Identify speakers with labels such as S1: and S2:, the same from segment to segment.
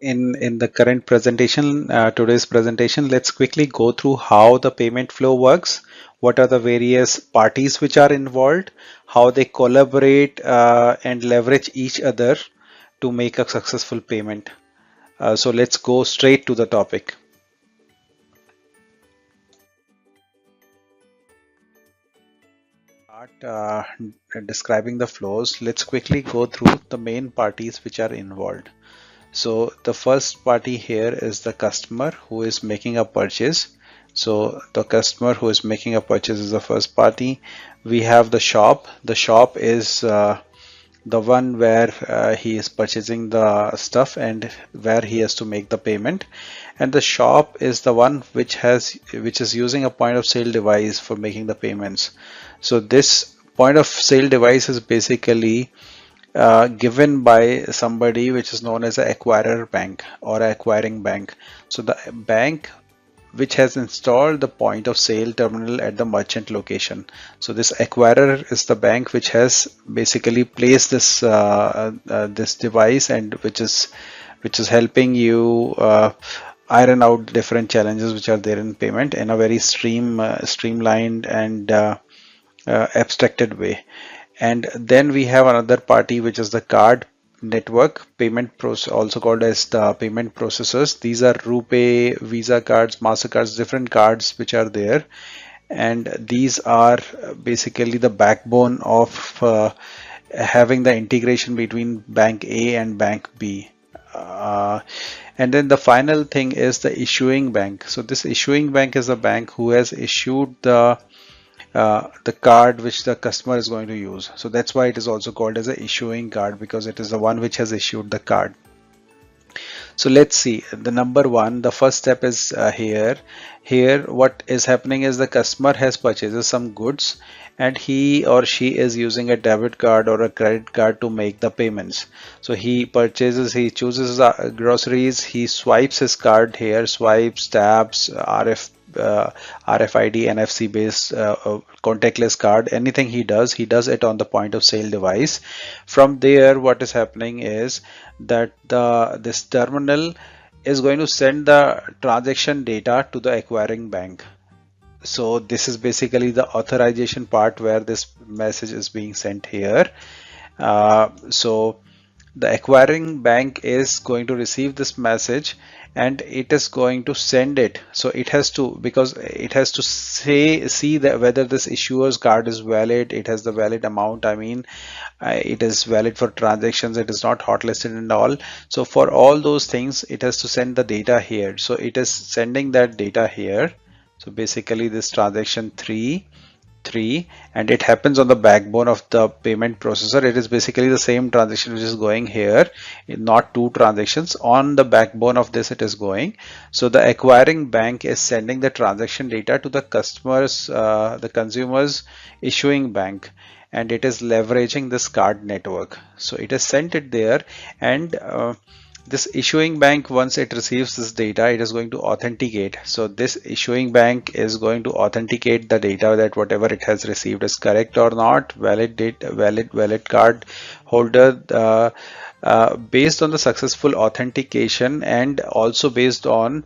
S1: In the current presentation, today's presentation, let's quickly go through how the payment flow works, what are the various parties which are involved, how they collaborate and leverage each other to make a successful payment. So let's go straight to the topic. Start describing the flows. Let's quickly go through the main parties which are involved. So the first party here is the customer who is making a purchase. So the customer who is making a purchase is the first party. We have the shop. The shop is the one where he is purchasing the stuff and where he has to make the payment. And the shop is the one which is using a point of sale device for making the payments. So this point of sale device is basically given by somebody which is known as an acquirer bank or acquiring bank. So the bank which has installed the point of sale terminal at the merchant location. So this acquirer is the bank which has basically placed this device, and which is helping you iron out different challenges which are there in payment in a very streamlined and abstracted way. And then we have another party which is the card network payment process, also called as the payment processors. These are RuPay, Visa cards, Mastercards, different cards which are there, and these are basically the backbone of having the integration between bank A and bank B. And then the final thing is the issuing bank. So this issuing bank is a bank who has issued the card which the customer is going to use. So that's why it is also called as a issuing card, because it is the one which has issued the card. So let's see the number one. The first step is here what is happening is the customer has purchased some goods and he or she is using a debit card or a credit card to make the payments. So he chooses groceries, he swipes his card here, swipes, taps, RFID, NFC based contactless card. Anything he does it on the point of sale device. From there, what is happening is that this terminal is going to send the transaction data to the acquiring bank. So this is basically the authorization part where this message is being sent here. So the acquiring bank is going to receive this message and it is going to send it. So it has to, because it has to see that whether this issuer's card is valid, it has the valid amount, I mean it is valid for transactions, it is not hotlisted and all. So for all those things it has to send the data here. So it is sending that data here. So basically this transaction 3 and it happens on the backbone of the payment processor. It is basically the same transaction which is going here, not two transactions. On the backbone of this it is going. So the acquiring bank is sending the transaction data to the customers, the consumers issuing bank, and it is leveraging this card network. So it has sent it there, and this issuing bank, once it receives this data, it is going to authenticate. So this issuing bank is going to authenticate the data that whatever it has received is correct or not, valid card holder, based on the successful authentication and also based on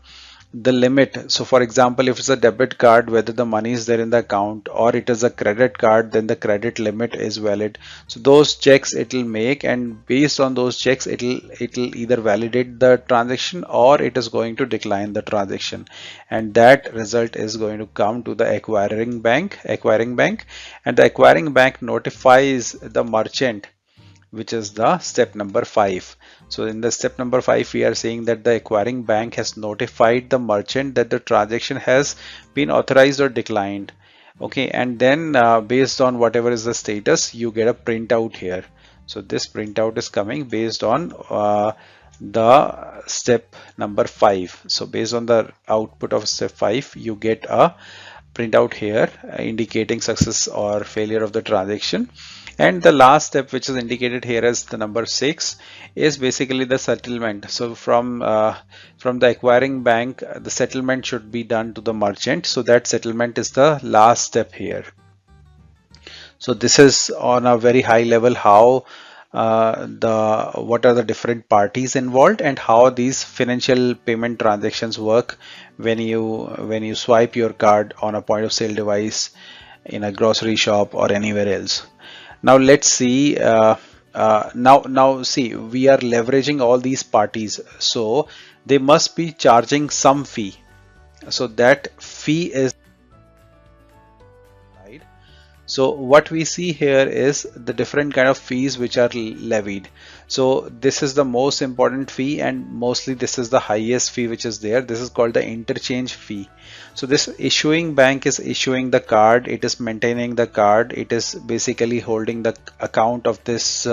S1: the limit. So for example, if it's a debit card, whether the money is there in the account, or it is a credit card, then the credit limit is valid. So those checks it will make, and based on those checks it'll either validate the transaction or it is going to decline the transaction, and that result is going to come to the acquiring bank, and the acquiring bank notifies the merchant, which is the step number 5. So in the step number 5, we are saying that the acquiring bank has notified the merchant that the transaction has been authorized or declined. Okay, and then based on whatever is the status, you get a printout here. So this printout is coming based on the step number 5. So based on the output of step 5, you get a printout here indicating success or failure of the transaction. And the last step, which is indicated here as the number 6, is basically the settlement. So from the acquiring bank, the settlement should be done to the merchant. So that settlement is the last step here. So this is on a very high level how the what are the different parties involved and how these financial payment transactions work when you swipe your card on a point of sale device in a grocery shop or anywhere else. Now let's see. Now see, we are leveraging all these parties, so they must be charging some fee. So that fee is right. So what we see here is the different kind of fees which are levied. So this is the most important fee, and mostly this is the highest fee which is there. This is called the interchange fee. So this issuing bank is issuing the card, it is maintaining the card, it is basically holding the account of this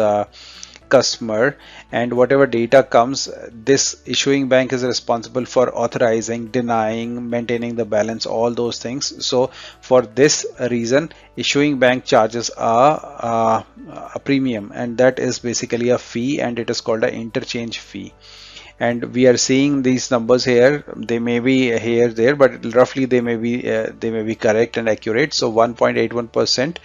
S1: customer, and whatever data comes, this issuing bank is responsible for authorizing, denying, maintaining the balance, all those things. So for this reason, issuing bank charges a premium, and that is basically a fee, and it is called an interchange fee. And we are seeing these numbers here, they may be here there, but roughly they may be correct and accurate. So 1.81%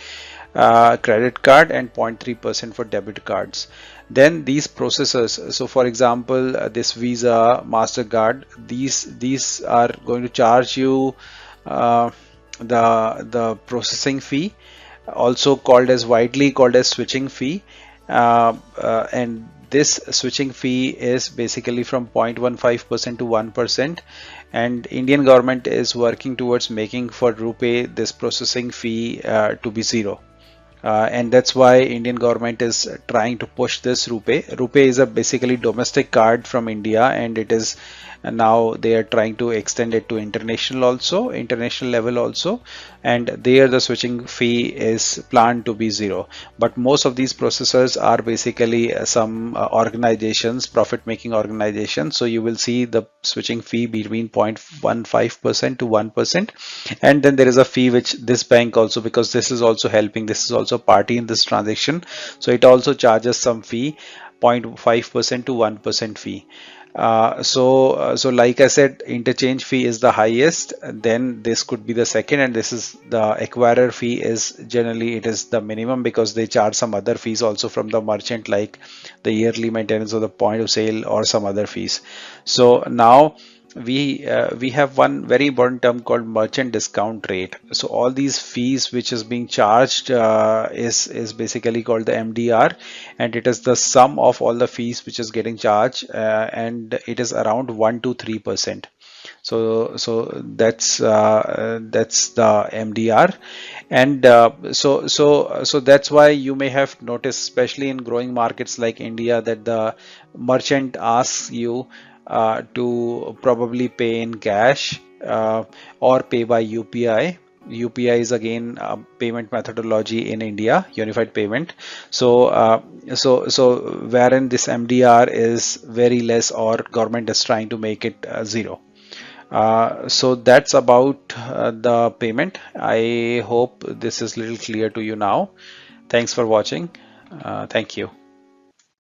S1: credit card and 0.3% for debit cards. Then these processors, so for example this Visa, MasterCard, these are going to charge you the processing fee, also called as widely called as switching fee, and this switching fee is basically from 0.15% to 1%, and Indian government is working towards making for RuPay this processing fee to be zero. And that's why Indian government is trying to push this RuPay. RuPay is a basically domestic card from India, and it is now they are trying to extend it to international level also, and there the switching fee is planned to be zero. But most of these processors are basically some organizations, profit making organizations, so you will see the switching fee between 0.15% to 1%. And then there is a fee which this bank also, because this is also helping, this is also party in this transaction, so it also charges some fee, 0.5% to 1% fee. So like I said, interchange fee is the highest, then this could be the second, and this is the acquirer fee is generally it is the minimum, because they charge some other fees also from the merchant, like the yearly maintenance of the point of sale or some other fees. So now we have one very important term called merchant discount rate. So all these fees which is being charged is basically called the MDR, and it is the sum of all the fees which is getting charged, and it is around 1 to 3%. So that's the MDR. And so that's why you may have noticed, especially in growing markets like India, that the merchant asks you to probably pay in cash or pay by UPI. UPI is again a payment methodology in India, unified payment. So wherein this MDR is very less, or government is trying to make it zero. So that's about the payment. I hope this is little clear to you now. Thanks for watching. Thank you.